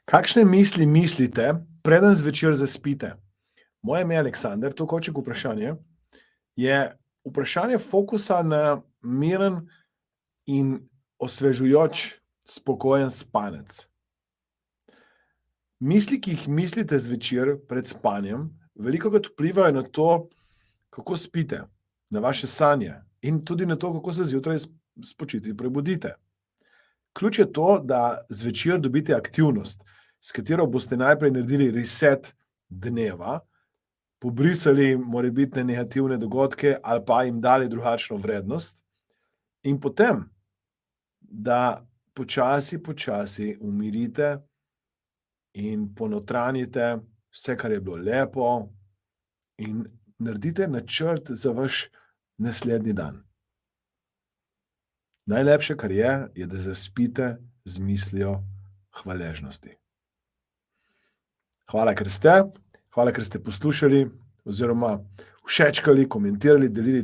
Kakšne misli mislite, preden zvečer zaspite? Moje ime je Aleksander, to Kovček vprašanje je vprašanje fokusa na miren in osvežujoč, spokojen spanec. Misli, ki jih mislite zvečer pred spanjem, velikokrat vplivajo na to, kako spite, na vaše sanje in tudi na to, kako se zjutraj spočiti prebudite. Ključ je to, da zvečer dobite aktivnost, s katero boste najprej naredili reset dneva, pobrisali morebitne negativne dogodke ali pa jim dali drugačno vrednost in potem, da počasi umirite in ponotranjite vse, kar je bilo lepo in naredite načrt za vaš naslednji dan. Najlepše, kar je, da zaspite z mislijo hvaležnosti. Hvala, ker ste poslušali oziroma všečkali, komentirali, delili